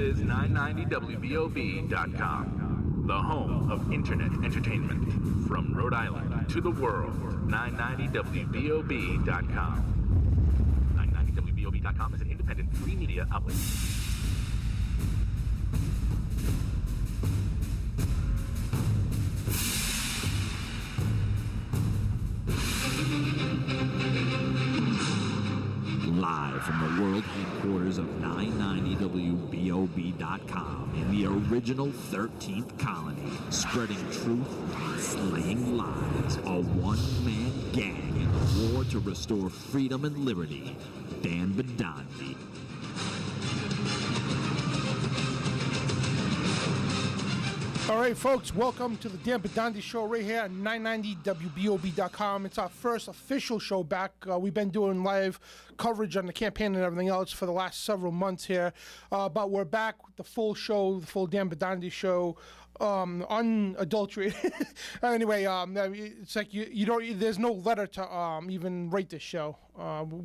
is 990WBOB.com, the home of internet entertainment. From Rhode Island to the world, 990WBOB.com. 990WBOB.com is an independent free media outlet. Live from the world headquarters of 990WBOB.com in the original 13th colony, spreading truth, slaying lies, a one-man gang in the war to restore freedom and liberty. Dan Bidondi. All right, folks, welcome to the Dan Bidondi Show right here at 990WBOB.com. It's our first official show back. We've been doing live coverage on the campaign and everything else for the last several months here. But we're back with the full show, the full Dan Bidondi Show, unadulterated. Anyway, it's like you don't. There's no letter to even rate this show.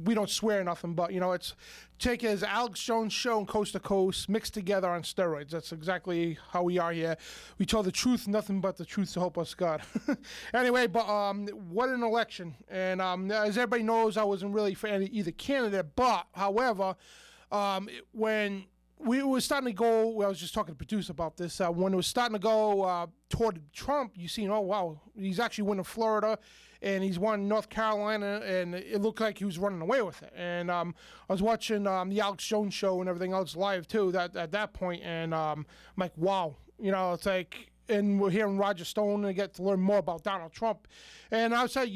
We don't swear nothing, but it's take it as Alex Jones Show and Coast to Coast mixed together on steroids. That's exactly how we are here. We tell the truth, nothing but the truth to help us God. Anyway, but what an election. And as everybody knows, I wasn't really for either candidate. But, however, when we were starting to go, I was just talking to the producer about this, when it was starting to go toward Trump, you seen, oh, wow, he's actually winning Florida, and he's won North Carolina, and it looked like he was running away with it. And I was watching the Alex Jones Show and everything else live, too, at that point, and I'm like, wow. It's like, and we're hearing Roger Stone and get to learn more about Donald Trump. And I would say,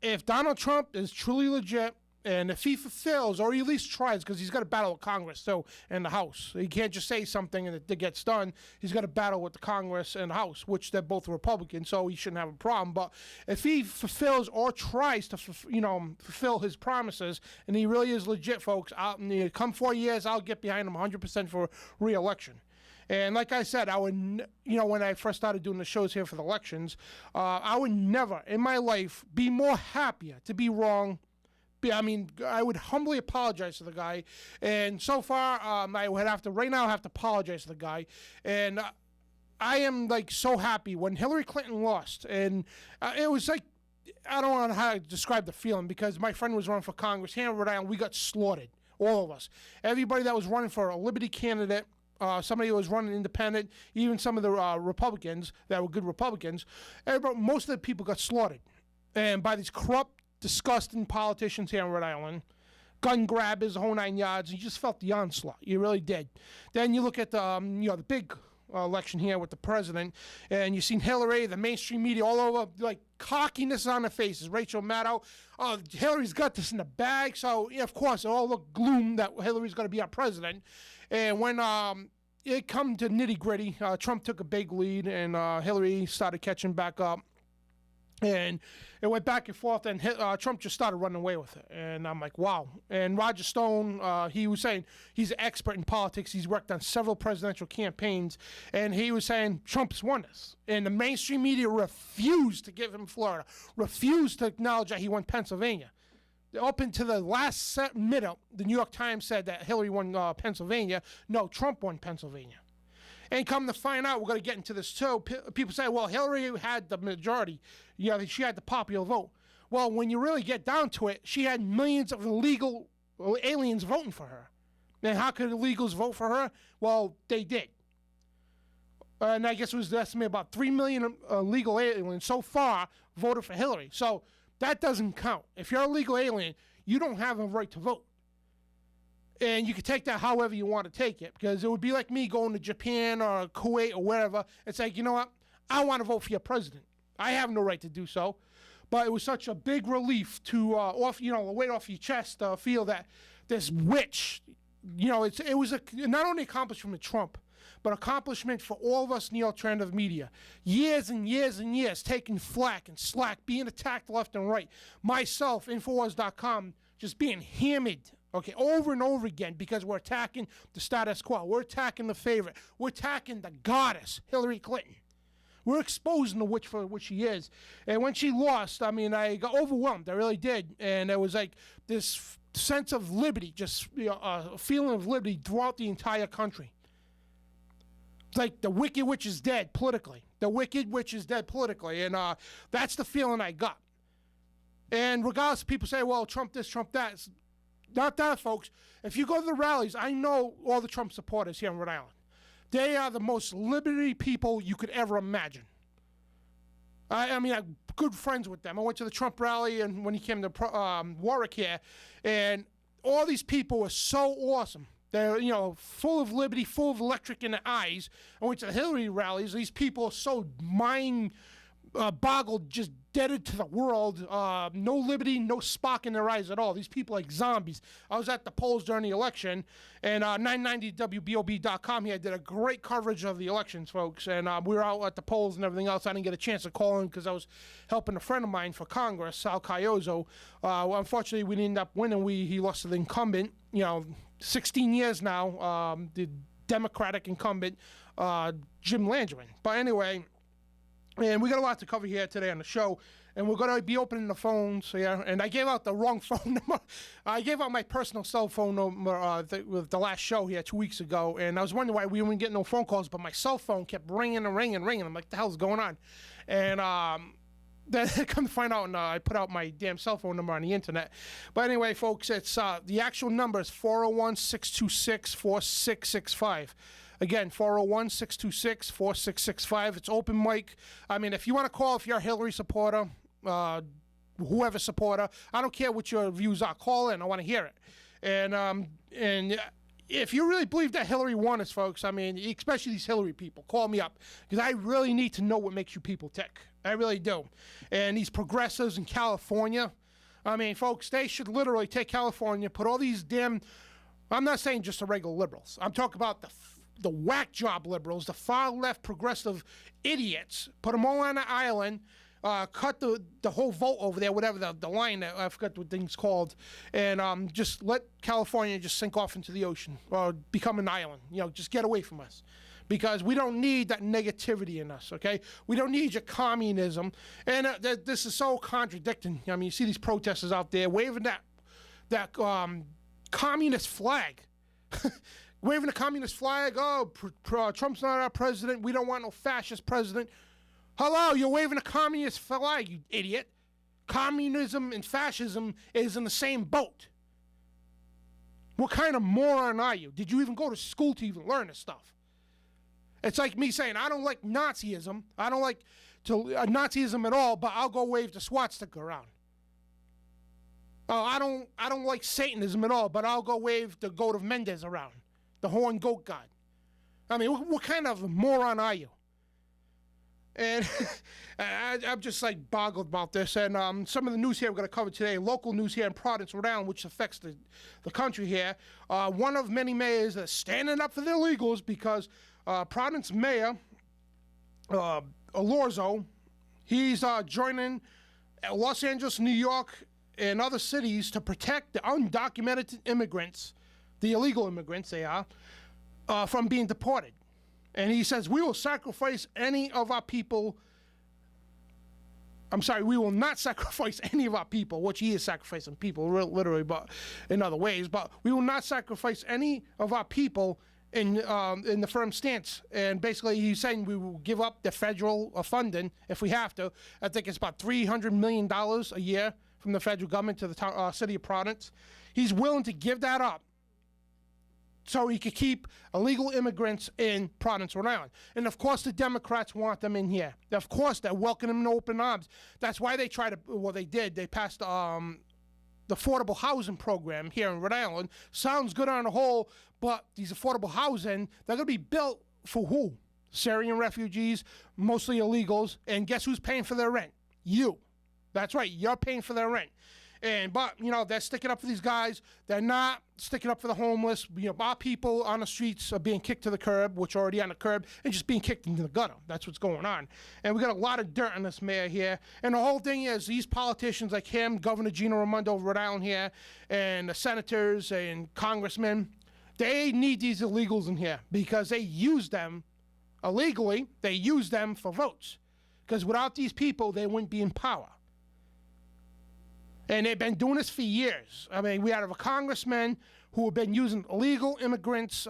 if Donald Trump is truly legit, and if he fulfills, or he at least tries, because he's got to battle with Congress, too, and the House. He can't just say something and it gets done. He's got to battle with the Congress and the House, which they're both Republicans, so he shouldn't have a problem. But if he fulfills or tries to, fulfill his promises, and he really is legit, folks, come 4 years, I'll get behind him 100% for re-election. And like I said, I would, when I first started doing the shows here for the elections, I would never in my life be more happier to be wrong. I would humbly apologize to the guy. And so far, I would have to apologize to the guy. And I am so happy when Hillary Clinton lost. And it was like, I don't know how to describe the feeling, because my friend was running for Congress here in Rhode Island. We got slaughtered, all of us. Everybody that was running for a Liberty candidate, somebody who was running independent, even some of the Republicans that were good Republicans, most of the people got slaughtered. And by these corrupt, disgusting politicians here in Rhode Island, gun grabbers, the whole 9 yards, you just felt the onslaught. You really did. Then you look at the big election here with the president, and you've seen Hillary, the mainstream media all over, cockiness on their faces. Rachel Maddow, Hillary's got this in the bag. So, of course, it all looked gloom that Hillary's going to be our president. And when it come to nitty-gritty, Trump took a big lead, and Hillary started catching back up. And it went back and forth, and Trump just started running away with it. And I'm like, wow. And Roger Stone, he was saying he's an expert in politics. He's worked on several presidential campaigns. And he was saying Trump's won this. And the mainstream media refused to give him Florida, refused to acknowledge that he won Pennsylvania. Up until the last minute, the New York Times said that Hillary won Pennsylvania. No, Trump won Pennsylvania. And come to find out, we're going to get into this too. People say, well, Hillary had the majority. She had the popular vote. Well, when you really get down to it, she had millions of illegal aliens voting for her. And how could illegals vote for her? Well, they did. And I guess it was estimated about 3 million illegal aliens so far voted for Hillary. So that doesn't count. If you're a legal alien, you don't have a right to vote. And you can take that however you want to take it, because it would be like me going to Japan or Kuwait or wherever and saying, you know what, I want to vote for your president. I have no right to do so. But it was such a big relief to weight off your chest, feel that this witch, it was not only accomplishment of Trump, but accomplishment for all of us in the alternative media. Years and years and years taking flack and slack, being attacked left and right. Myself, Infowars.com, just being hammered, over and over again, because we're attacking the status quo. We're attacking the favorite. We're attacking the goddess, Hillary Clinton. We're exposing the witch for what she is. And when she lost, I got overwhelmed. I really did. And it was like this sense of liberty, just a feeling of liberty throughout the entire country. like the wicked witch is dead politically. The wicked witch is dead politically, and that's the feeling I got. And regardless, people say, well, Trump this, Trump that. It's not that, folks. If you go to the rallies, I know all the Trump supporters here in Rhode Island. They are the most liberty people you could ever imagine. I mean, I'm good friends with them. I went to the Trump rally and when he came to Warwick here, and all these people were so awesome. They're, full of liberty, full of electric in their eyes. I went to the Hillary rallies. These people are so boggled, just deaded to the world. No liberty, no spark in their eyes at all. These people are like zombies. I was at the polls during the election, and 990wbob.com here did a great coverage of the elections, folks. And we were out at the polls and everything else. I didn't get a chance to call in because I was helping a friend of mine for Congress, Sal Cayozzo. Unfortunately, we didn't end up winning. He lost to the incumbent, 16 years now, the Democratic incumbent, Jim Landry. But anyway, and we got a lot to cover here today on the show, and we're going to be opening the phones here. And I gave out the wrong phone number. I gave out my personal cell phone number with the last show here 2 weeks ago, and I was wondering why we weren't getting no phone calls, but my cell phone kept ringing and ringing and ringing. I'm like, the hell's going on? And then I come to find out, and I put out my damn cell phone number on the internet. But anyway, folks, it's the actual number is 401-626-4665. Again, 401-626-4665. It's open mic. I mean, if you want to call, if you're a Hillary supporter, whoever supporter, I don't care what your views are. Call in. I want to hear it. And if you really believe that Hillary won us, folks, I mean, especially these Hillary people, call me up. Because I really need to know what makes you people tick. I really do. And these progressives in California, I mean, folks, they should literally take California, put all these damn, I'm not saying just the regular liberals. I'm talking about the whack job liberals, the far left progressive idiots, put them all on an island, cut the whole vote over there, whatever the line, I forgot what thing's called, and just let California just sink off into the ocean or become an island. Just get away from us. Because we don't need that negativity in us, okay? We don't need your communism. And this is so contradicting. I mean, you see these protesters out there waving that communist flag. Waving the communist flag. Oh, Trump's not our president. We don't want no fascist president. Hello, you're waving a communist flag, you idiot. Communism and fascism is in the same boat. What kind of moron are you? Did you even go to school to even learn this stuff? It's like me saying, I don't like Nazism. I don't like Nazism at all, but I'll go wave the swastika around. I don't like Satanism at all, but I'll go wave the goat of Mendez around. The horned goat god. I mean, what kind of moron are you? And I'm just like boggled about this. And some of the news here we're going to cover today, local news here in Providence, Rhode Island, which affects the country here. One of many mayors that's standing up for the illegals because Providence Mayor Alorzo, he's joining Los Angeles, New York, and other cities to protect the undocumented immigrants, the illegal immigrants they are, from being deported. And he says, we will sacrifice any of our people. I'm sorry, we will not sacrifice any of our people, which he is sacrificing people, literally, but in other ways. But we will not sacrifice any of our people in the firm stance. And basically, he's saying we will give up the federal funding if we have to. I think it's about $300 million a year from the federal government to the city of Providence. He's willing to give that up so he could keep illegal immigrants in Providence, Rhode Island. And of course, the Democrats want them in here. Of course, they're welcoming them in open arms. That's why they they passed the affordable housing program here in Rhode Island. Sounds good on the whole, but these affordable housing, they're going to be built for who? Syrian refugees, mostly illegals, and guess who's paying for their rent? You. That's right, you're paying for their rent. But they're sticking up for these guys. They're not sticking up for the homeless. Our people on the streets are being kicked to the curb, which are already on the curb, and just being kicked into the gutter. That's what's going on. And we got a lot of dirt on this mayor here. And the whole thing is these politicians like him, Governor Gino Raimondo of Rhode Island here, and the senators and congressmen, they need these illegals in here because they use them illegally. They use them for votes. Because without these people, they wouldn't be in power. And they've been doing this for years. I mean, we have a congressman who have been using illegal immigrants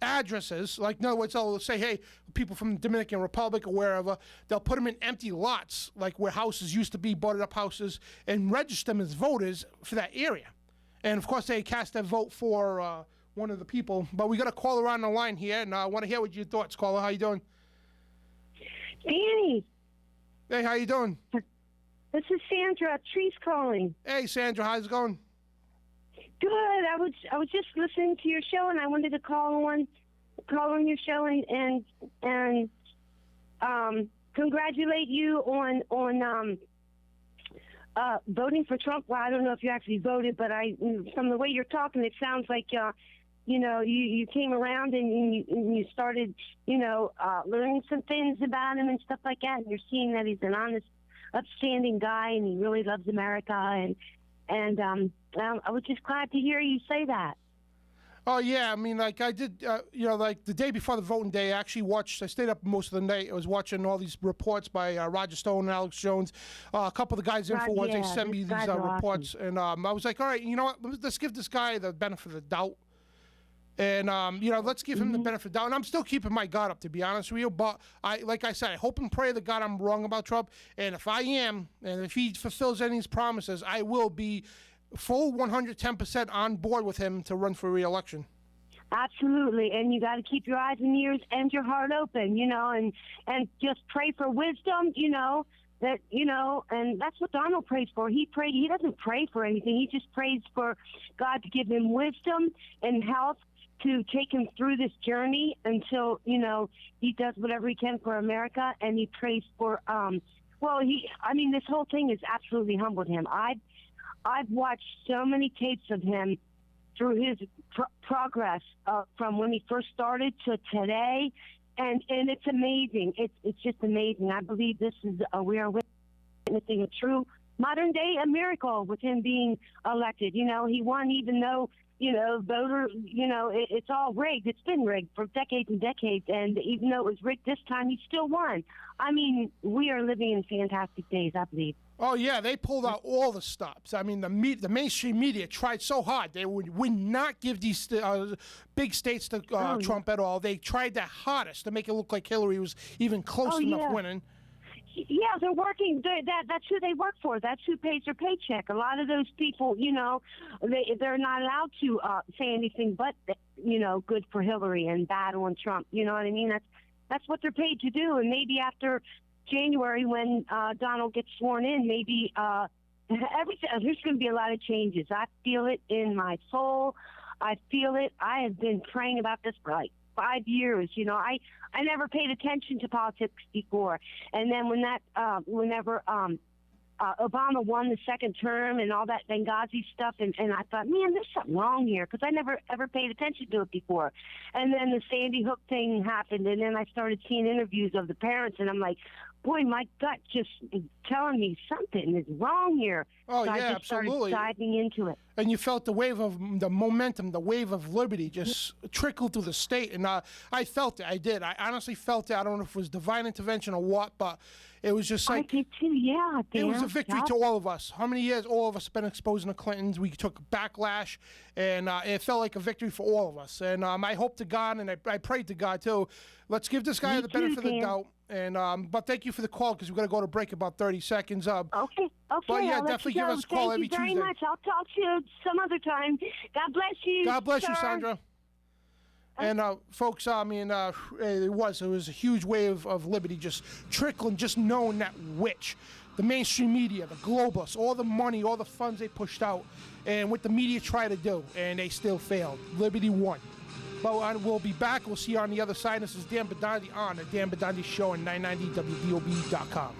addresses. Like, in other words, they'll say, hey, people from the Dominican Republic or wherever, they'll put them in empty lots, like where houses used to be, boarded up houses, and register them as voters for that area. And, of course, they cast their vote for one of the people. But we got a caller on the line here, and I want to hear what your thoughts, caller. How you doing? Danny. Hey, how you doing? This is Sandra. Trees calling. Hey, Sandra, how's it going? Good. I was just listening to your show, and I wanted to call on your show and congratulate you on voting for Trump. Well, I don't know if you actually voted, but from the way you're talking, it sounds like you came around and you started learning some things about him and stuff like that, and you're seeing that he's an honest, upstanding guy, and he really loves America, and I was just glad to hear you say that. Oh, yeah. I mean, like I did, like the day before the voting day, I stayed up most of the night. I was watching all these reports by Roger Stone and Alex Jones. A couple of the guys, InfoWars, they sent me these reports. Awesome. And I was like, all right, you know what? Let's give this guy the benefit of the doubt. And, let's give him the benefit of the doubt. And I'm still keeping my guard up, to be honest with you. But, like I said, I hope and pray to God I'm wrong about Trump. And if I am, and if he fulfills any of his promises, I will be full 110% on board with him to run for re-election. Absolutely, and you got to keep your eyes and ears and your heart open, and just pray for wisdom, and that's what Donald prays for. He doesn't pray for anything. He just prays for God to give him wisdom and health to take him through this journey until, he does whatever he can for America, and he prays for, this whole thing has absolutely humbled him. I've watched so many tapes of him through his progress from when he first started to today, and it's amazing. It's just amazing. I believe this is we are witnessing a true modern day a miracle with him being elected. He won even though voter, it's all rigged. It's been rigged for decades and decades, and even though it was rigged this time, he still won. I mean, we are living in fantastic days, I believe. Oh, yeah, they pulled out all the stops. I mean, the mainstream media tried so hard. They would not give these big states to Trump at all. They tried their hardest to make it look like Hillary was even close enough winning. Yeah, they're working. That's who they work for. That's who pays their paycheck. A lot of those people, they're not allowed to say anything but, good for Hillary and bad on Trump. You know what I mean? That's what they're paid to do. And maybe after January, when Donald gets sworn in, maybe there's going to be a lot of changes. I feel it in my soul. I feel it. I have been praying about this for like 5 years. I never paid attention to politics before, and then whenever Obama won the second term and all that Benghazi stuff, and I thought, man, there's something wrong here, because I never ever paid attention to it before. And then the Sandy Hook thing happened, and then I started seeing interviews of the parents, and I'm like, boy, my gut just is telling me something is wrong here. Oh, so yeah, I just absolutely. started diving into it. And you felt the wave of the momentum, the wave of liberty just trickled through the state. And I felt it. I did. I honestly felt it. I don't know if it was divine intervention or what, but it was just like... I did too, yeah. Dan, it was a victory to all of us. How many years all of us have been exposing the Clintons? We took backlash, and it felt like a victory for all of us. And I hope to God, and I prayed to God, too, let's give this guy the benefit of the doubt. And but thank you for the call, because we're going to go to break about 30 seconds. Okay. But yeah, definitely give us a call every Tuesday. Thank you very much. I'll talk to you some other time. God bless you. God bless you, sir. Sandra. And folks, I mean, it was a huge wave of liberty just trickling, just knowing that the mainstream media, the globalists, all the money, all the funds they pushed out, and what the media tried to do, and they still failed. Liberty won. But we'll be back. We'll see you on the other side. This is Dan Bidondi on the Dan Bidondi Show on 990WBOB.com.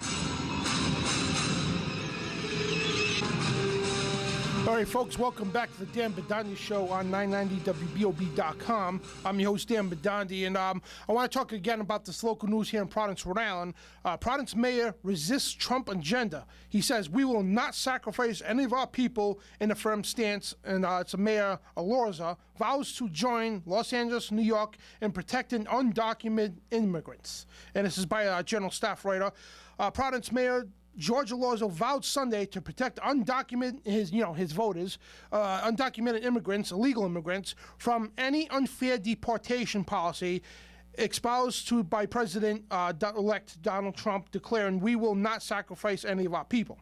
All right, folks, welcome back to the Dan Bidondi Show on 990WBOB.com. I'm your host, Dan Bidondi, and I want to talk again about this local news here in Providence, Rhode Island. Providence mayor resists Trump agenda. He says, we will not sacrifice any of our people in a firm stance, and it's Mayor Alorza, vows to join Los Angeles, New York, in protecting undocumented immigrants. And this is by a general staff writer. Providence Mayor George Alorzo vowed Sunday to protect his voters, undocumented immigrants, illegal immigrants, from any unfair deportation policy espoused by President-elect Donald Trump, declaring, "We will not sacrifice any of our people."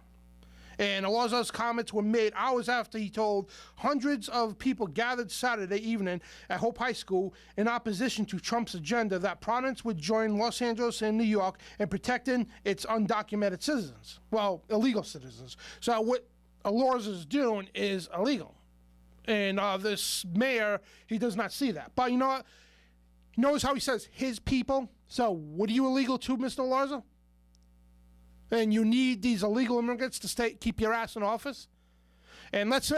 And Alorzo's comments were made hours after he told hundreds of people gathered Saturday evening at Hope High School in opposition to Trump's agenda that Providence would join Los Angeles and New York in protecting its undocumented citizens. Well, illegal citizens. So what Alorzo's doing is illegal. And this mayor, he does not see that. But you know what? Notice how he says his people. So what are you illegal to, Mr. Alorzo? And you need these illegal immigrants to keep your ass in office. And let's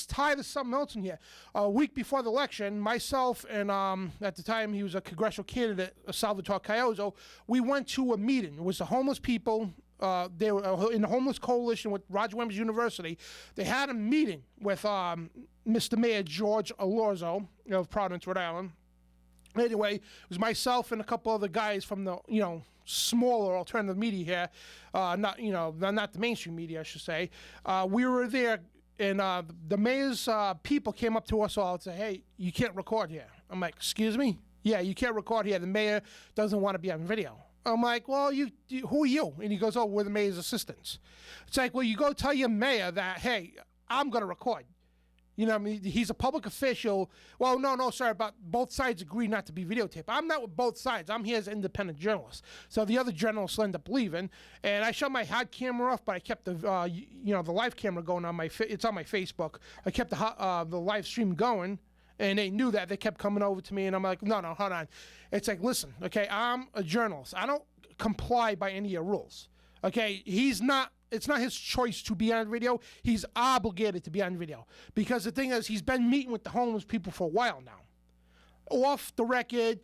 tie to something else in here. A week before the election, myself and at the time he was a congressional candidate, Salvatore Caioso, we went to a meeting. It was the homeless people. They were in the homeless coalition with Roger Williams University. They had a meeting with Mr. Mayor George Alorzo of Providence, Rhode Island. Anyway, it was myself and a couple other guys from the smaller alternative media here, not the mainstream media, I should say. We were there, and the mayor's people came up to us all and said, "Hey, you can't record here." I'm like, "Excuse me? Yeah, you can't record here. The mayor doesn't want to be on video." I'm like, "Well, who are you?" And he goes, "Oh, we're the mayor's assistants." It's like, well, you go tell your mayor that, "Hey, I'm going to record." You know what I mean? He's a public official. Well, no, sorry, but both sides agree not to be videotaped. I'm not with both sides. I'm here as an independent journalist. So the other journalists end up leaving, and I shut my hard camera off, but I kept the the live camera going on it's on my Facebook. I kept the live stream going, and they knew that. They kept coming over to me, and I'm like, no, hold on. It's like, listen, okay, I'm a journalist. I don't comply by any of your rules. Okay, it's not his choice to be on video. He's obligated to be on video. Because the thing is, he's been meeting with the homeless people for a while now. Off the record,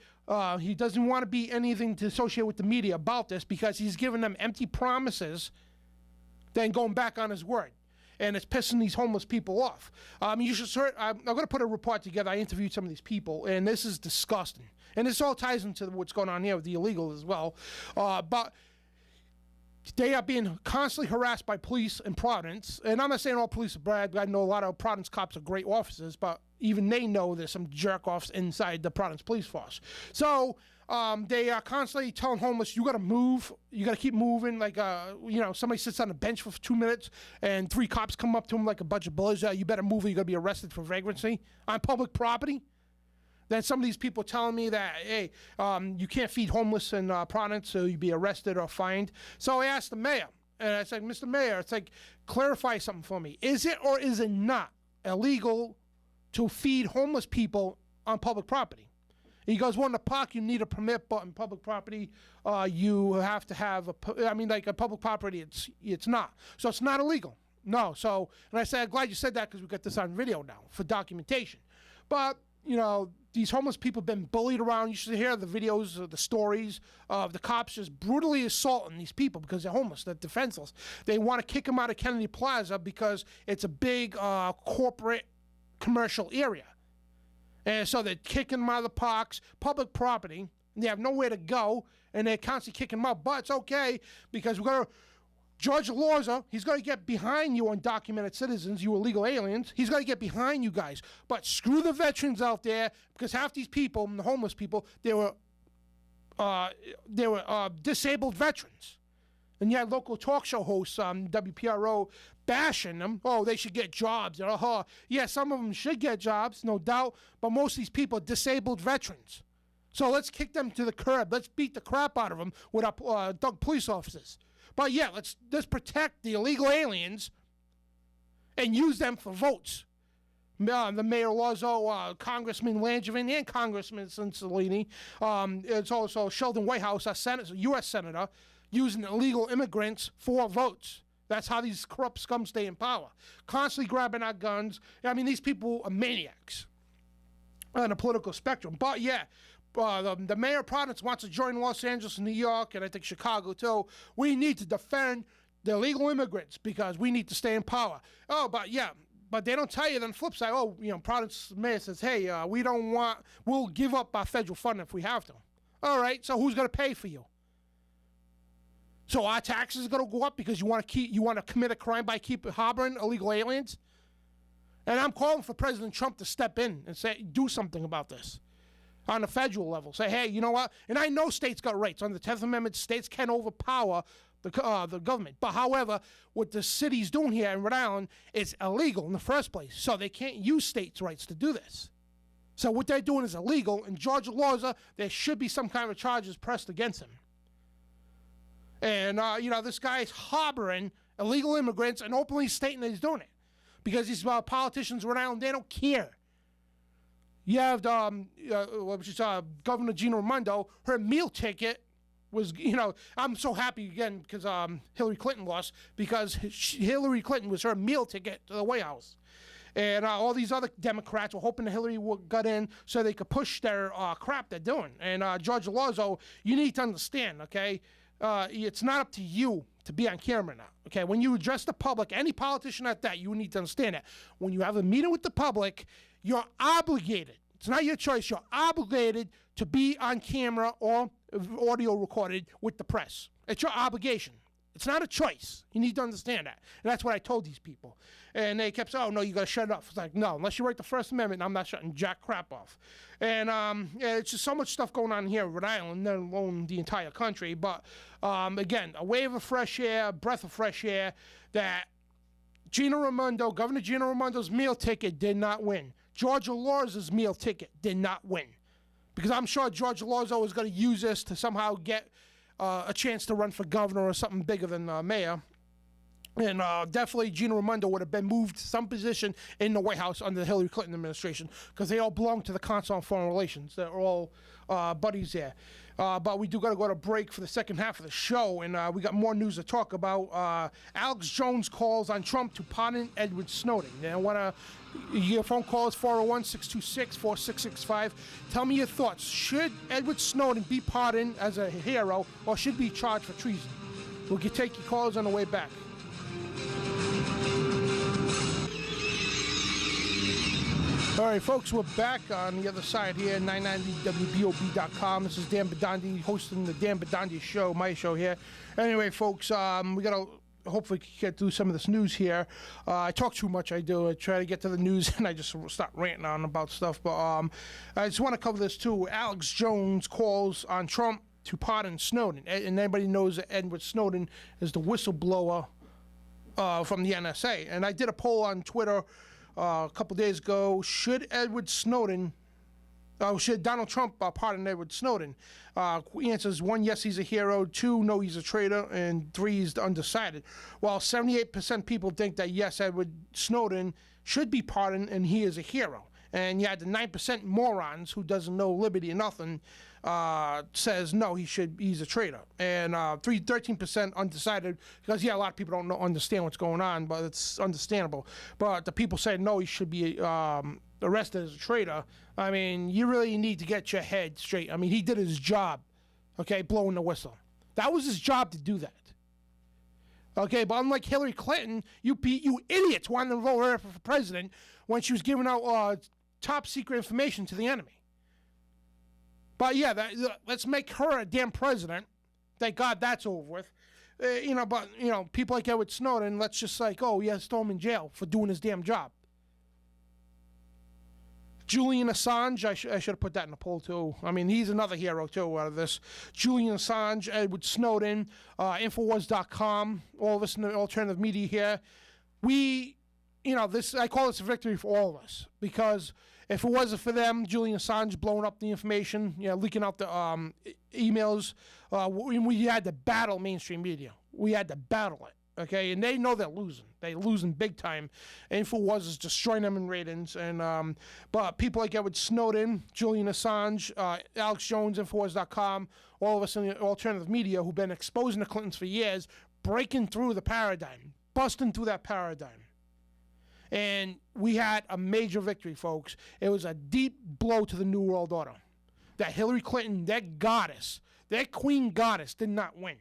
he doesn't want to be anything to associate with the media about this because he's giving them empty promises, then going back on his word. And it's pissing these homeless people off. You should hear, I'm going to put a report together. I interviewed some of these people, and this is disgusting. And this all ties into what's going on here with the illegal as well. But they are being constantly harassed by police in Providence. And I'm not saying all police are bad. I know a lot of Providence cops are great officers, but even they know there's some jerk-offs inside the Providence police force. So they are constantly telling homeless, you got to move. You got to keep moving. Like, somebody sits on a bench for 2 minutes and 3 cops come up to him like a bunch of bullies. You better move or you're going to be arrested for vagrancy on public property. Then some of these people telling me that, hey, you can't feed homeless in Providence, so you'd be arrested or fined. So I asked the mayor, and I said, Mr. Mayor, it's like, clarify something for me. Is it or is it not illegal to feed homeless people on public property? He goes, well, in the park, you need a permit, but in public property, you have to have a public property, it's not. So it's not illegal. No. So, and I said, I'm glad you said that because we got this on video now for documentation. But, these homeless people have been bullied around. You should hear the videos, the stories of the cops just brutally assaulting these people because they're homeless, they're defenseless. They want to kick them out of Kennedy Plaza because it's a big corporate commercial area. And so they're kicking them out of the parks, public property. They have nowhere to go, and they're constantly kicking them out. But it's okay because we're going to George Alorzo, he's going to get behind you undocumented citizens, you illegal aliens. He's going to get behind you guys. But screw the veterans out there because half these people, the homeless people, they were disabled veterans. And you had local talk show hosts on WPRO bashing them. Oh, they should get jobs. Yeah, some of them should get jobs, no doubt. But most of these people are disabled veterans. So let's kick them to the curb. Let's beat the crap out of them with our police officers. But yeah, let's protect the illegal aliens and use them for votes. The Mayor Alorzo, Congressman Langevin, and Congressman Cincillini. It's also Sheldon Whitehouse, a U.S. Senator, using illegal immigrants for votes. That's how these corrupt scum stay in power. Constantly grabbing our guns. These people are maniacs on a political spectrum. But yeah, the mayor of Providence wants to join Los Angeles and New York, and I think Chicago too. We need to defend the illegal immigrants because we need to stay in power. But they don't tell you on the flip side, Providence mayor says, hey, we'll give up our federal funding if we have to. All right, so who's going to pay for you? So our taxes are going to go up because you want to commit a crime by harboring illegal aliens? And I'm calling for President Trump to step in and do something about this on the federal level. Say, hey, you know what? And I know states got rights. Under the 10th Amendment, states can overpower the government. But however, what the city's doing here in Rhode Island is illegal in the first place. So they can't use states' rights to do this. So what they're doing is illegal. And George Laws, there should be some kind of charges pressed against him. And, this guy's harboring illegal immigrants and openly stating that he's doing it. Because these politicians in Rhode Island, they don't care. You have Governor Gina Raimondo, her meal ticket was, I'm so happy again because Hillary Clinton lost, because Hillary Clinton was her meal ticket to the White House. And all these other Democrats were hoping that Hillary got in so they could push their crap they're doing. And George Lazo, you need to understand, okay? It's not up to you to be on camera now, okay? When you address the public, any politician at that, you need to understand that. When you have a meeting with the public, you're obligated. It's not your choice. You're obligated to be on camera or audio recorded with the press. It's your obligation. It's not a choice. You need to understand that. And that's what I told these people. And they kept saying, oh, no, you got to shut it off. It's like, no, unless you write the First Amendment, I'm not shutting jack crap off. And it's just so much stuff going on here in Rhode Island, let alone the entire country. But, again, a wave of fresh air, a breath of fresh air, that Governor Gina Raimondo's meal ticket did not win. George Laws's meal ticket did not win. Because I'm sure George Lazo is going to use this to somehow get a chance to run for governor or something bigger than mayor. And definitely Gina Raimondo would have been moved to some position in the White House under the Hillary Clinton administration, because they all belong to the Council on Foreign Relations. They're all buddies there. But we do got to go to break for the second half of the show, and we got more news to talk about. Alex Jones calls on Trump to pardon Edward Snowden. And I want to, your phone call is 401-626-4665. Tell me your thoughts. Should Edward Snowden be pardoned as a hero, or should be charged for treason? We'll take your calls on the way back. All right, folks, we're back on the other side here, 990WBOB.com. This is Dan Bidondi hosting the Dan Bidondi Show, my show here. Anyway, folks, we got to hopefully get through some of this news here. I talk too much, I do. I try to get to the news, and I just start ranting on about stuff. But I just want to cover this, too. Alex Jones calls on Trump to pardon Snowden. And anybody knows that Edward Snowden is the whistleblower from the NSA. And I did a poll on Twitter a couple days ago. Should Donald Trump pardon Edward Snowden? Answers 1, yes, he's a hero. 2, no, he's a traitor. And 3 is undecided. While 78% people think that, yes, Edward Snowden should be pardoned and he is a hero. And you had the 9% morons who doesn't know liberty or nothing says no, he's a traitor. And 13% undecided, because a lot of people don't understand what's going on, but it's understandable. But the people say no, he should be arrested as a traitor. I mean, you really need to get your head straight. I mean, he did his job, okay, blowing the whistle. That was his job to do that. Okay, but unlike Hillary Clinton, you idiots wanted to vote her for president when she was giving out top secret information to the enemy. But yeah, let's make her a damn president. Thank God that's over with. But people like Edward Snowden, let's just throw him in jail for doing his damn job. Julian Assange, I should have put that in the poll too. I mean, he's another hero too out of this. Julian Assange, Edward Snowden, Infowars.com, all of us in the alternative media here. I call this a victory for all of us, because if it wasn't for them, Julian Assange blowing up the information, leaking out the emails, we had to battle mainstream media. We had to battle it, okay? And they know they're losing. They're losing big time. InfoWars is destroying them in ratings. And but people like Edward Snowden, Julian Assange, Alex Jones, Infowars.com, all of us in the alternative media who've been exposing the Clintons for years, breaking through the paradigm, busting through that paradigm. And we had a major victory, folks. It was a deep blow to the New World Order. That Hillary Clinton, that goddess, that queen goddess, did not win.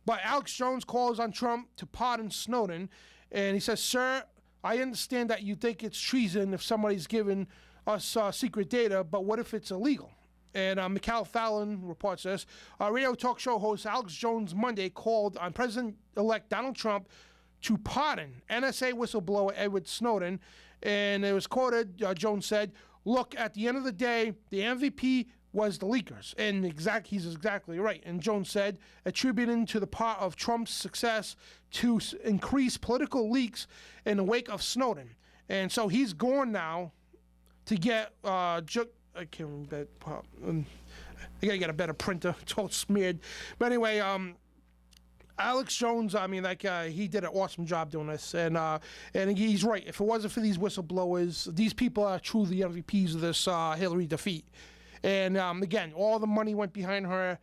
But Alex Jones calls on Trump to pardon Snowden, and he says, sir, I understand that you think it's treason if somebody's given us secret data, but what if it's illegal? And Mikhail Fallon reports this. Radio talk show host Alex Jones Monday called on President-elect Donald Trump to pardon NSA whistleblower Edward Snowden. And it was quoted, Jones said, look, at the end of the day, the MVP was the leakers. And he's exactly right. And Jones said, attributing to the part of Trump's success to increase political leaks in the wake of Snowden. And so he's gone now to get, I can't remember, I gotta get a better printer. It's all smeared. But anyway, Alex Jones, I mean, he did an awesome job doing this, and he's right. If it wasn't for these whistleblowers, these people are truly MVPs of this Hillary defeat. And again, all the money went behind her.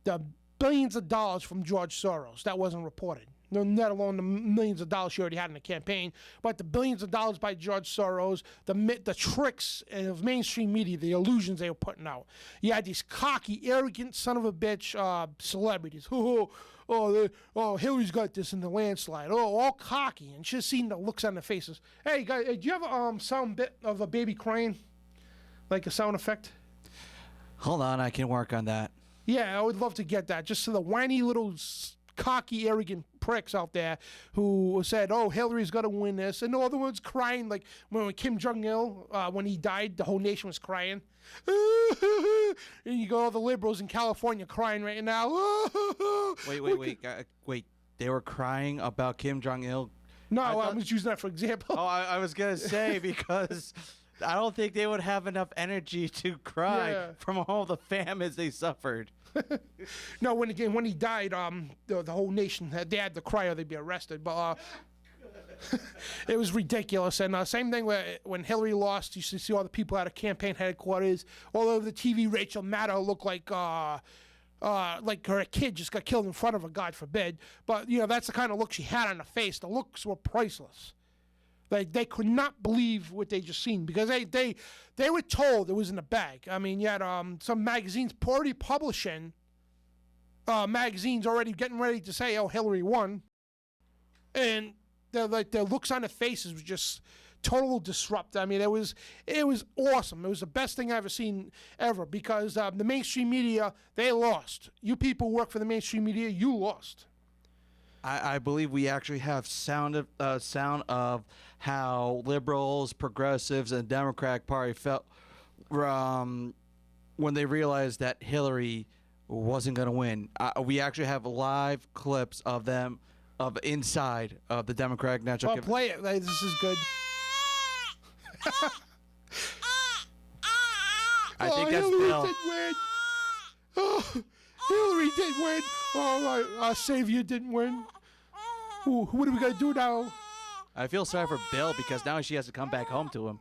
The billions of dollars from George Soros that wasn't reported. No, let alone the millions of dollars she already had in the campaign, but the billions of dollars by George Soros, the tricks of mainstream media, the illusions they were putting out. You had these cocky, arrogant son of a bitch celebrities. Hillary's got this in the landslide. Oh, all cocky, and just seeing the looks on their faces. Hey, guys, do you have a sound bit of a baby crying, like a sound effect? Hold on, I can work on that. Yeah, I would love to get that, just to the whiny little cocky, arrogant pricks out there who said, oh, Hillary's got to win this. And the other ones crying, like when Kim Jong-il, when he died, the whole nation was crying. And you got all the liberals in California crying right now. Wait. They were crying about Kim Jong-il? No, I was using that for example. Oh, I was going to say, because I don't think they would have enough energy to cry from all the famines they suffered. No, when he died, the whole nation they had to cry or they'd be arrested. But it was ridiculous. And same thing when Hillary lost, you used to see all the people at a campaign headquarters all over the TV. Rachel Maddow looked like her kid just got killed in front of her, God forbid. But that's the kind of look she had on her face. The looks were priceless. They could not believe what they just seen, because they were told it was in the bag. I mean, you had some magazines already publishing magazines already getting ready to say, oh, Hillary won. And their looks on their faces was just total disrupt. I mean, it was awesome. It was the best thing I've ever seen ever, because the mainstream media, they lost. You people who work for the mainstream media, you lost. I believe we actually have sound of how liberals, progressives, and the Democratic Party felt when they realized that Hillary wasn't going to win. We actually have live clips of them inside of the Democratic National Committee. Play it. This is good. I think that's Hillary Bill. did win. Oh, Hillary did win. Oh, our savior didn't win. Ooh, what are we going to do now? I feel sorry for Bill, because now she has to come back home to him.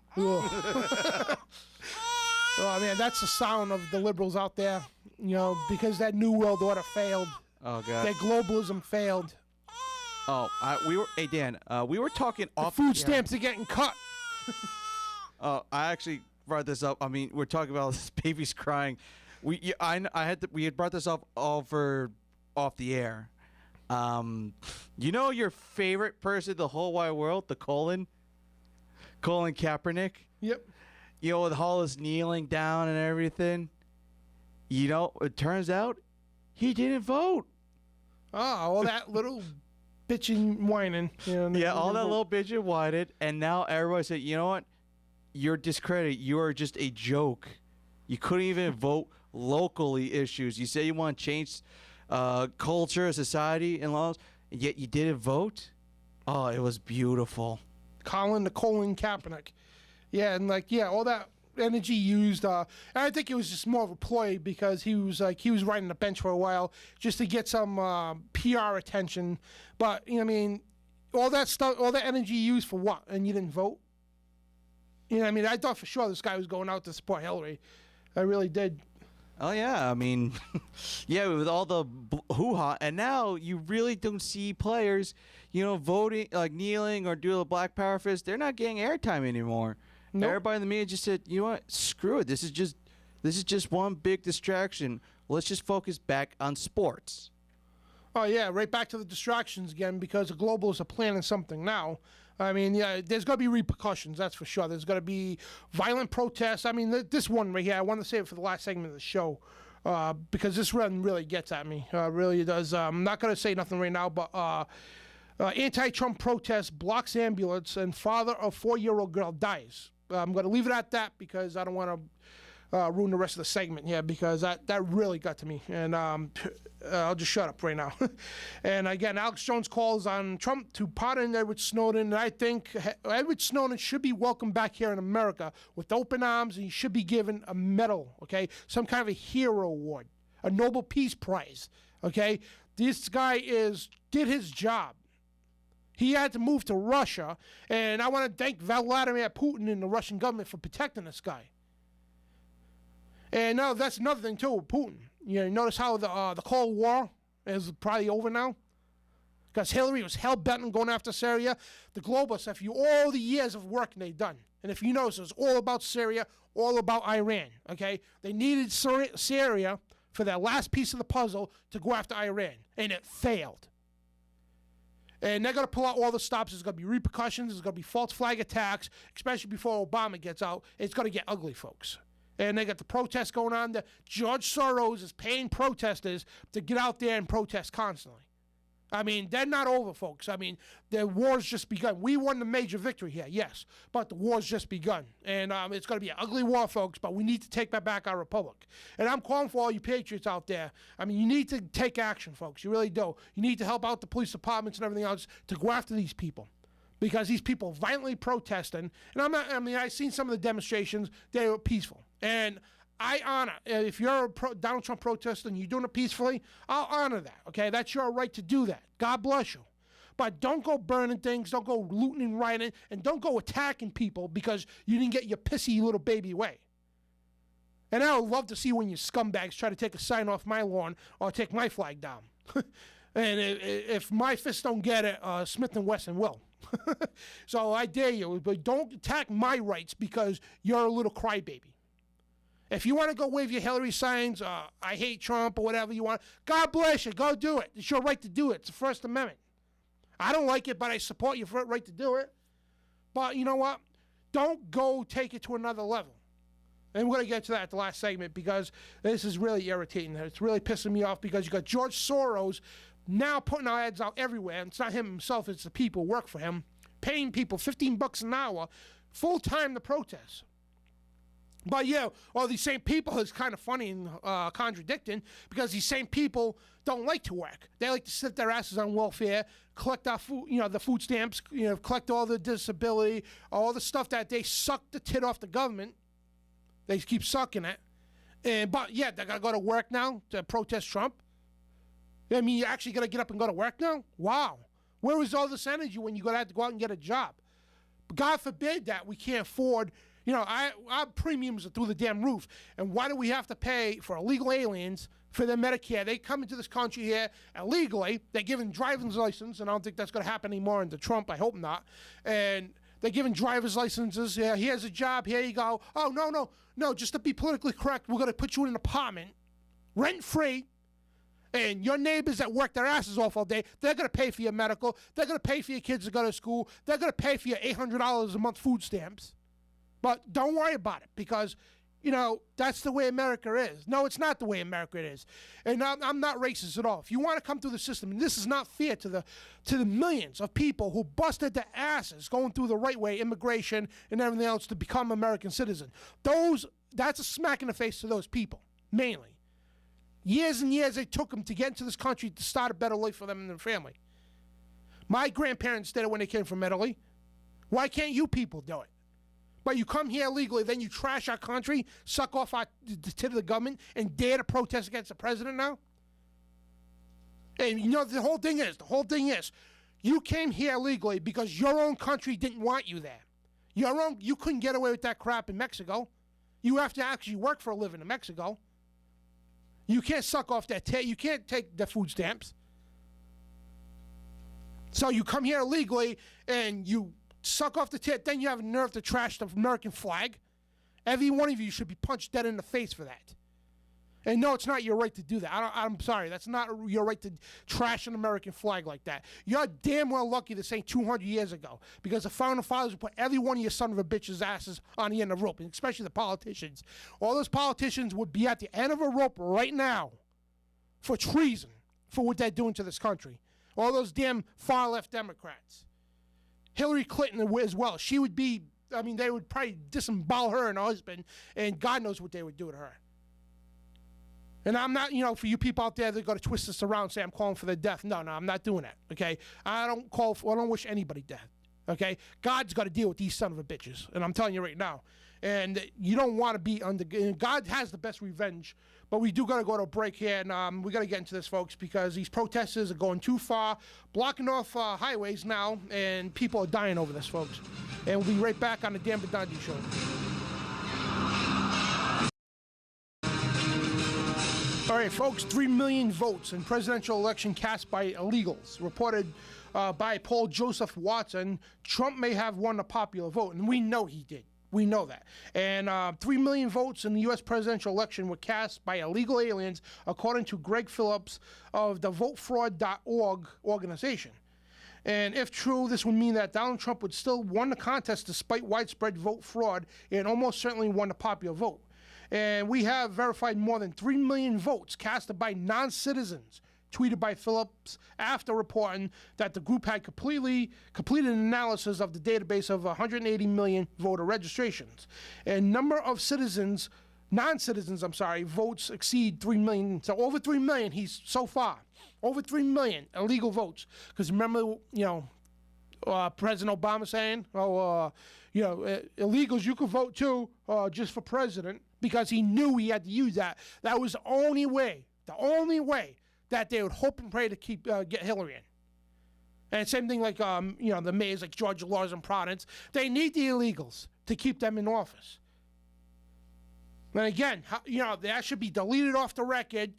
Oh, man, that's the sound of the liberals out there, because that New World Order failed. Oh, God. That globalism failed. Oh, hey, Dan, we were talking off the food stamps are getting cut. Oh, I actually brought this up. I mean, we're talking about this baby's crying. We had brought this up off the air. Your favorite person in the whole wide world, the Colin Kaepernick? Yep. With all his kneeling down and everything. It turns out he didn't vote. Oh, all that little bitching, whining. Yeah, all that little bitching, whining, and now everybody said, you know what? You're discredited. You are just a joke. You couldn't even vote locally issues. You say you want to change culture, society, and laws, and yet you didn't vote? Oh, it was beautiful. Colin Kaepernick. Yeah, and all that energy used. And I think it was just more of a ploy, because he was riding the bench for a while just to get some PR attention. But all that stuff, all that energy used for what? And you didn't vote? I thought for sure this guy was going out to support Hillary. I really did. Oh, yeah. I mean, yeah, with all the hoo-ha. And now you really don't see players, voting, like kneeling or doing the Black Power fist. They're not getting airtime anymore. Nope. Everybody in the media just said, you know what? Screw it. This is just one big distraction. Let's just focus back on sports. Oh, yeah, right back to the distractions again, because the globalists are planning something now. I mean, yeah, there's going to be repercussions, that's for sure. There's going to be violent protests. I mean, this one right here, I want to save it for the last segment of the show because this one really gets at me. Really does. I'm not going to say nothing right now, but anti-Trump protest blocks ambulance and father of 4-year-old girl dies. I'm going to leave it at that because I don't want to ruin the rest of the segment here because that really got to me. And I'll just shut up right now. And again, Alex Jones calls on Trump to pardon Edward Snowden. And I think Edward Snowden should be welcomed back here in America with open arms, and he should be given a medal, okay? Some kind of a hero award, a Nobel Peace Prize, okay? This guy did his job. He had to move to Russia, and I want to thank Vladimir Putin and the Russian government for protecting this guy. And now that's another thing too with Putin. You notice how the Cold War is probably over now? Because Hillary was hell-bent on going after Syria. The globalists, after all the years of work they've done, and if you notice, it was all about Syria, all about Iran, okay? They needed Syria for that last piece of the puzzle to go after Iran, and it failed. And they're going to pull out all the stops. There's going to be repercussions. There's going to be false flag attacks, especially before Obama gets out. It's going to get ugly, folks. And they got the protests going on. George Soros is paying protesters to get out there and protest constantly. I mean, they're not over, folks. I mean, the war's just begun. We won the major victory here, yes, but the war's just begun. And it's going to be an ugly war, folks, but we need to take back our republic. And I'm calling for all you patriots out there. I mean, you need to take action, folks. You really do. You need to help out the police departments and everything else to go after these people. Because these people violently protesting, and I've seen some of the demonstrations, they were peaceful. And I honor, if you're a Donald Trump protester and you're doing it peacefully, I'll honor that, okay? That's your right to do that. God bless you. But don't go burning things, don't go looting and rioting, and don't go attacking people because you didn't get your pissy little baby away. And I would love to see when you scumbags try to take a sign off my lawn or take my flag down. And if my fists don't get it, Smith & Wesson will. So I dare you, but don't attack my rights because you're a little crybaby. If you want to go wave your Hillary signs, I hate Trump or whatever you want, God bless you, go do it. It's your right to do it. It's the First Amendment. I don't like it, but I support your right to do it. But you know what? Don't go take it to another level. And we're going to get to that at the last segment because this is really irritating. It's really pissing me off because you got George Soros now putting our ads out everywhere. And it's not him himself, it's the people who work for him, paying people $15 an hour full-time to protest. But yeah, all these same people is kind of funny and contradicting because these same people don't like to work. They like to sit their asses on welfare, collect our food, the food stamps, collect all the disability, all the stuff that they suck the tit off the government. They keep sucking it. But yeah, they're going to go to work now to protest Trump. I mean, you're actually going to get up and go to work now? Wow. Where was all this energy when you had to go out and get a job? But God forbid that we can't afford. Our premiums are through the damn roof. And why do we have to pay for illegal aliens for their Medicare? They come into this country here illegally. They're given driver's license, and I don't think that's going to happen anymore under Trump. I hope not. And they're giving driver's licenses. Yeah, here's a job. Here you go. Oh, no. Just to be politically correct, we're going to put you in an apartment, rent-free, and your neighbors that work their asses off all day, they're going to pay for your medical. They're going to pay for your kids to go to school. They're going to pay for your $800 a month food stamps. But don't worry about it because, that's the way America is. No, it's not the way America is. And I'm not racist at all. If you want to come through the system, and this is not fair to the millions of people who busted their asses going through the right way, immigration and everything else to become American citizens. That's a smack in the face to those people, mainly. Years and years it took them to get into this country to start a better life for them and their family. My grandparents did it when they came from Italy. Why can't you people do it? But you come here illegally, then you trash our country, suck off the tit of the government, and dare to protest against the president now? And the whole thing is, you came here illegally because your own country didn't want you there. You couldn't get away with that crap in Mexico. You have to actually work for a living in Mexico. You can't suck off that tit. You can't take the food stamps. So you come here illegally and you suck off the tit, then you have a nerve to trash the American flag. Every one of you should be punched dead in the face for that. And no, it's not your right to do that. I'm sorry. That's not your right to trash an American flag like that. You're damn well lucky this ain't 200 years ago, because the founding fathers would put every one of your son of a bitches' asses on the end of a rope, and especially the politicians. All those politicians would be at the end of a rope right now for treason, for what they're doing to this country. All those damn far-left Democrats. Hillary Clinton as well. She would be, I mean, they would probably disembowel her and her husband, and God knows what they would do to her. And I'm not, for you people out there that are going to twist this around and say I'm calling for their death. No, I'm not doing that, okay? I don't wish anybody death, okay? God's got to deal with these son of a bitches, and I'm telling you right now. And you don't want to be under, God has the best revenge, but we do got to go to a break here, and we got to get into this, folks, because these protesters are going too far, blocking off highways now, and people are dying over this, folks. And we'll be right back on the Dan Bidondi Show. All right, folks, 3 million votes in presidential election cast by illegals. Reported by Paul Joseph Watson, Trump may have won the popular vote, and we know he did. We know that. And 3 million votes in the U.S. presidential election were cast by illegal aliens, according to Greg Phillips of the VoteFraud.org organization. And if true, this would mean that Donald Trump would still won the contest despite widespread vote fraud and almost certainly won the popular vote. And we have verified more than 3 million votes casted by non-citizens, tweeted by Phillips after reporting that the group had completed an analysis of the database of 180 million voter registrations. And number of non-citizens, votes exceed 3 million. So over 3 million, he's so far. Over 3 million illegal votes. Because remember, President Obama saying, illegals, you can vote too, just for president, because he knew he had to use that. That was the only way that they would hope and pray to get Hillary in. And same thing like, the mayors like Georgia Laws and Providence. They need the illegals to keep them in office. And again, that should be deleted off the record,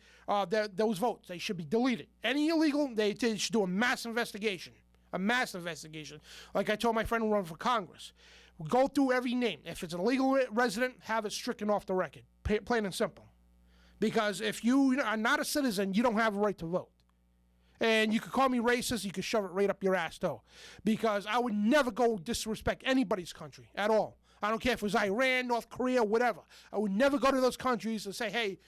those votes. They should be deleted. Any illegal, they should do a mass investigation. A mass investigation. Like I told my friend who ran for Congress. Go through every name. If it's an illegal resident, have it stricken off the record. Plain and simple. Because if you are not a citizen, you don't have a right to vote. And you could call me racist, you could shove it right up your ass, though. Because I would never go disrespect anybody's country at all. I don't care if it was Iran, North Korea, whatever. I would never go to those countries and say, hey,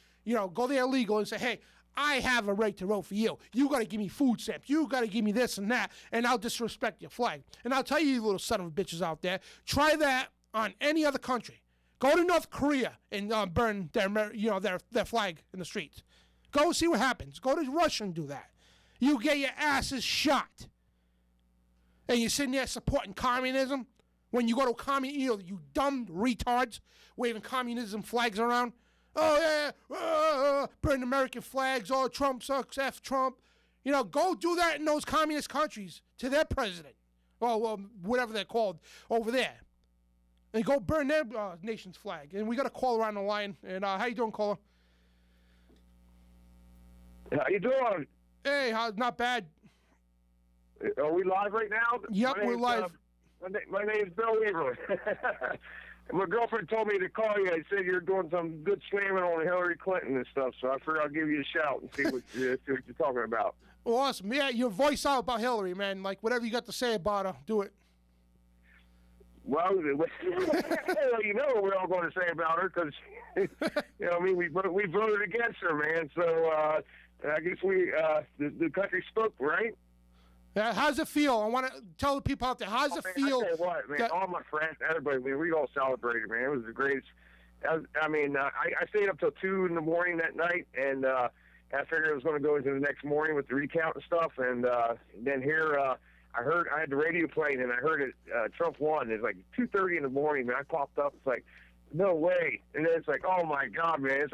go there illegal and say, hey, I have a right to vote for you. You got to give me food stamps. You got to give me this and that, and I'll disrespect your flag. And I'll tell you little son of bitches out there, try that on any other country. Go to North Korea and burn their flag in the streets. Go see what happens. Go to Russia and do that. You get your asses shot. And you're sitting there supporting communism when you go to you dumb retards waving communism flags around. Oh, yeah, burn American flags. Oh, Trump sucks, F Trump. Go do that in those communist countries to their president. Or whatever they're called over there. And go burn their nation's flag. And we got a caller on the line. And how you doing, caller? How you doing? Hey, not bad. Are we live right now? Yep, we're live. My name's Bill Weaver. My girlfriend told me to call you. I said you're doing some good slamming on Hillary Clinton and stuff, so I figured I'll give you a shout and see what you're talking about. Well, awesome. Yeah, your voice out about Hillary, man. Like, whatever you got to say about her, do it. Well, you know what we're all going to say about her because, we voted against her, man. So I guess the country spoke, right? Yeah, how's it feel? I want to tell the people out there, how's it feel? I tell you what, man, all my friends, everybody, we all celebrated, man. It was the greatest. I stayed up till 2 in the morning that night, and I figured I was going to go into the next morning with the recount and stuff, and then here I had the radio playing, and I heard it, Trump won. It's like 2:30 in the morning, man. I popped up, it's like, no way. And then it's like, oh my God, man. It's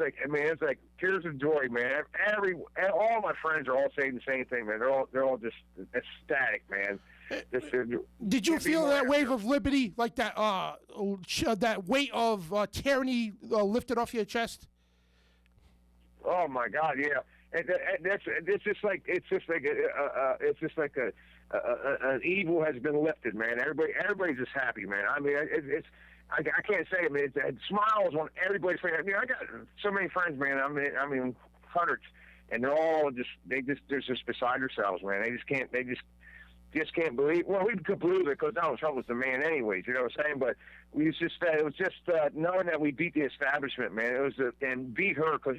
like tears of joy, man. All my friends are all saying the same thing, man. They're all just ecstatic, man. Did you feel that wave of liberty, like that that weight of tyranny lifted off your chest? Oh my God, yeah. It's just like an evil has been lifted, man. Everybody's just happy, man. I mean, I can't say it, man. It smiles on everybody's face. I mean, I got so many friends, man. I mean, hundreds, and they're all they're just beside themselves, man. They just can't believe. Well, we could believe it because Donald Trump was the man, anyways. You know what I'm saying? But it was just knowing that we beat the establishment, man. It was and beat her because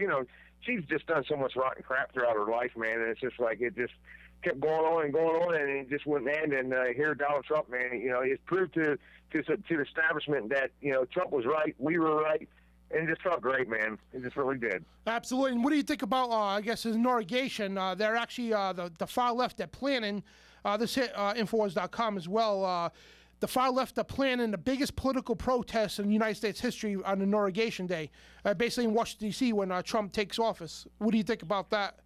she's just done so much rotten crap throughout her life, man. And it's just like it just kept going on and going on, and it just wouldn't end. And here, Donald Trump, man, it's proved to the establishment that Trump was right, we were right. And it just felt great, man. It just really did. Absolutely. And what do you think about, I guess, his inauguration? They're actually, the far left, they're planning, this hit Infowars.com as well, the far left are planning the biggest political protest in United States history on Inauguration Day, basically in Washington, D.C., when Trump takes office. What do you think about that?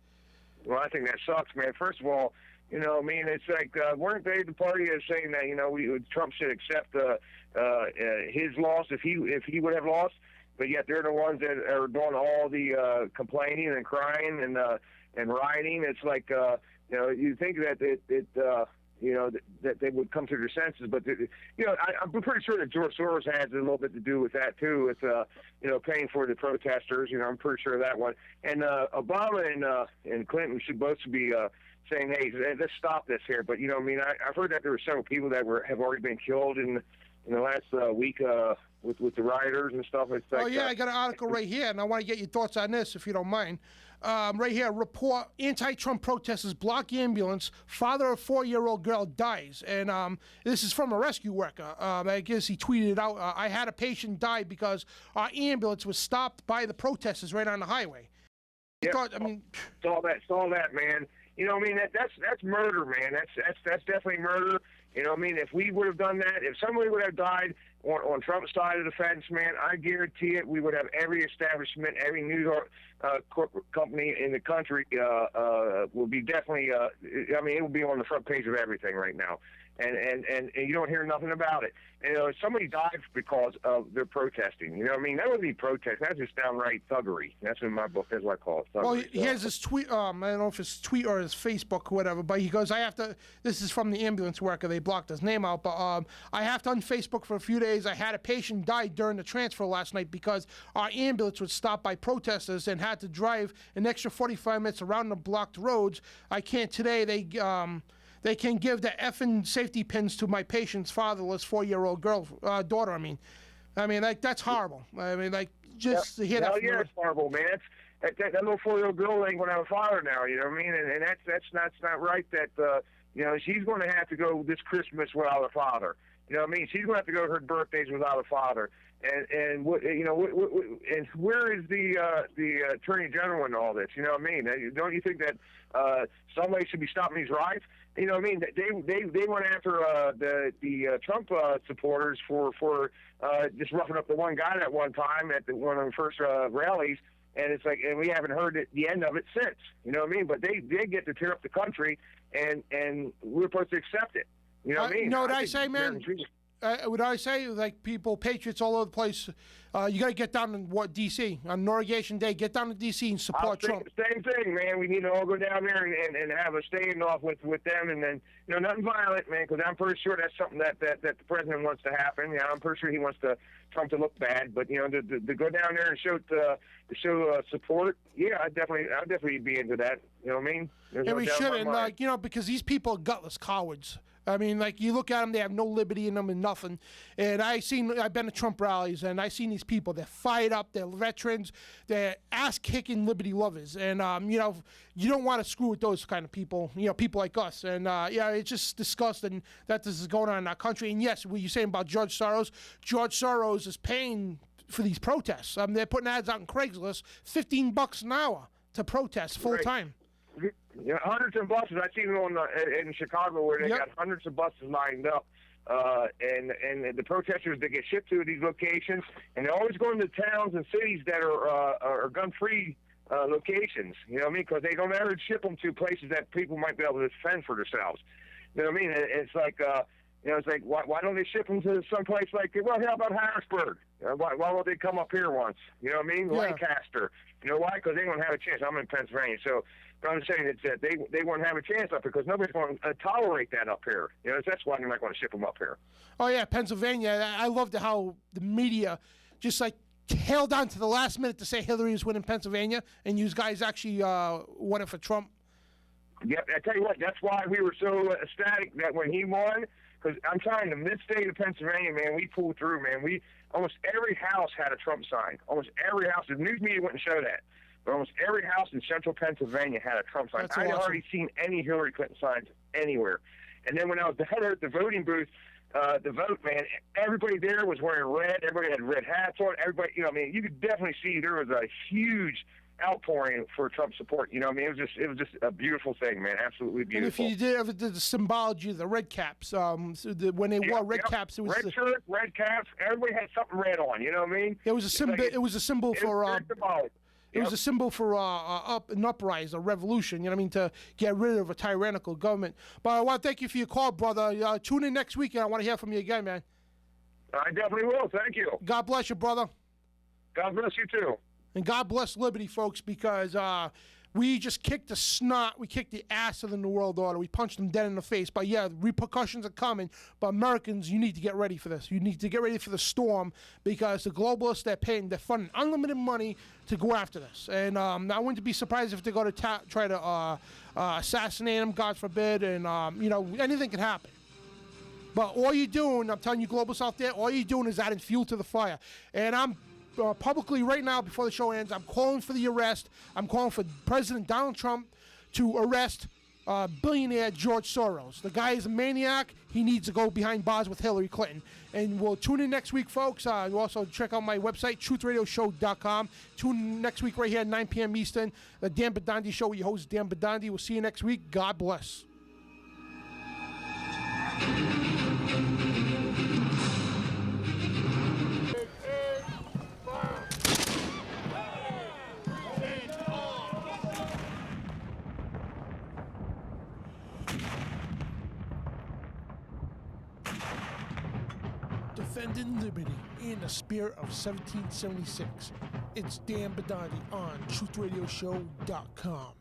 Well, I think that sucks, man. First of all, it's like, weren't they the party that's saying that, Trump should accept his loss if he would have lost? But yet they're the ones that are doing all the complaining and crying and rioting. It's like, you think that that they would come to their senses, but I'm pretty sure that George Soros has a little bit to do with that too, with paying for the protesters. I'm pretty sure of that one. And Obama and Clinton should both be saying, "Hey, let's stop this here." But I've heard that there were several people that have already been killed in the last week with the rioters and stuff. It's like, I got an article right here, and I want to get your thoughts on this, if you don't mind. Right here, report, anti-Trump protesters block ambulance, father of 4-year-old girl dies. And this is from a rescue worker. I guess he tweeted it out. I had a patient die because our ambulance was stopped by the protesters right on the highway. Yeah, saw that, man. That's murder, man. That's definitely murder. If we would have done that, if somebody would have died on Trump's side of the fence, man, I guarantee it, we would have every establishment, every news corporate company in the country will be definitely, it will be on the front page of everything right now. And you don't hear nothing about it. Somebody died because of their protesting. That wouldn't be protest. That's just downright thuggery. That's in my book. That's what I call it, thuggery. Well, he has this tweet, I don't know if it's tweet or his Facebook or whatever, but he goes, this is from the ambulance worker. They blocked his name out, but I have to unFacebook for a few days. I had a patient die during the transfer last night because our ambulance was stopped by protesters and had to drive an extra 45 minutes around the blocked roads. I can't today. They can give the effing safety pins to my patient's fatherless 4-year-old daughter. I mean, that's horrible. To hear that. Yeah, it's horrible, man. That little 4-year-old girl ain't gonna have a father now. You know what I mean? And that's not right. That she's going to have to go this Christmas without a father. You know what I mean? She's going to have to go to her birthdays without a father. And where is the Attorney General in all this? You know what I mean? Don't you think that somebody should be stopping these riots? You know what I mean? They went after the Trump supporters for just roughing up the one guy at one time at one of the first rallies, and it's like, and we haven't heard the end of it since. You know what I mean? But they get to tear up the country, and we're supposed to accept it. You know what I mean? You know what I say, man? What I say, like people, patriots all over the place, you got to get down to D.C. on Inauguration Day. Get down to D.C. and support Trump. The same thing, man. We need to all go down there and have a standoff with them, and then nothing violent, man. Because I'm pretty sure that's something that the president wants to happen. I'm pretty sure he wants Trump to look bad, but to go down there and show support. Yeah, I'd definitely be into that. You know what I mean? And we should, and because these people are gutless cowards. I mean, you look at them, they have no liberty in them and nothing. And I've been to Trump rallies, and I've seen these people. They're fired up, they're veterans, they're ass-kicking liberty lovers. And, you don't want to screw with those kind of people, people like us. And, it's just disgusting that this is going on in our country. And, yes, what you're saying about George Soros is paying for these protests. They're putting ads out on Craigslist, $15 an hour to protest full-time. Hundreds of buses. I've seen them in Chicago where they got hundreds of buses lined up, and the protesters that get shipped to these locations, and they're always going to towns and cities that are gun-free locations. You know what I mean? Because they don't ever ship them to places that people might be able to defend for themselves. You know what I mean? It's like You know, it's like, why don't they ship them to someplace like, well, how about Harrisburg? Why won't they come up here once? You know what I mean? Yeah. Lancaster. You know why? Because they won't have a chance. I'm in Pennsylvania, so but I'm saying that they won't have a chance up here because nobody's going to tolerate that up here. You know, that's why they're not going to ship them up here. Oh yeah, Pennsylvania. I loved how the media just like held on to the last minute to say Hillary was winning Pennsylvania, and you guys actually won it for Trump. Yeah, I tell you what, that's why we were so ecstatic that when he won. Because I'm telling you, the mid-state of Pennsylvania, man, we pulled through, man. We almost every house had a Trump sign. Almost every house. The news media wouldn't show that, but almost every house in central Pennsylvania had a Trump sign. That's I'd awesome. already seen any Hillary Clinton signs anywhere. And then when I was there at the voting booth, the vote, man, everybody there was wearing red. Everybody had red hats on. Everybody, you know, I mean, you could definitely see there was a huge outpouring for Trump support. You know, I mean, it was just a beautiful thing, man. Absolutely beautiful. And if you ever did the symbology of the red caps, when they wore red caps, it was red shirt, red caps. Everybody had something red on. You know what I mean? It was a symbol. It was a symbol for. It was a symbol for an uprising, a revolution. You know what I mean? To get rid of a tyrannical government. But I want to thank you for your call, brother. Tune in next week, and I want to hear from you again, man. I definitely will. Thank you. God bless you, brother. God bless you too. And God bless liberty, folks, because we just kicked the snot, we kicked the ass of the New World Order. We punched them dead in the face. But yeah, repercussions are coming. But Americans, you need to get ready for this. You need to get ready for the storm because the globalists, they're funding unlimited money to go after this. And I wouldn't be surprised if they go to try to assassinate him, God forbid. And, you know, anything can happen. But all you're doing, I'm telling you, globalists out there, all you're doing is adding fuel to the fire. And I'm publicly right now, before the show ends, I'm calling for the arrest. I'm calling for President Donald Trump to arrest billionaire George Soros. The guy is a maniac. He needs to go behind bars with Hillary Clinton. And we'll tune in next week, folks. You also check out my website, truthradioshow.com. Tune in next week right here at 9 p.m. Eastern. The Dan Bidondi Show with your host, Dan Bidondi. We'll see you next week. God bless. Defending liberty in the spirit of 1776. It's Dan Bidondi on TruthRadioShow.com.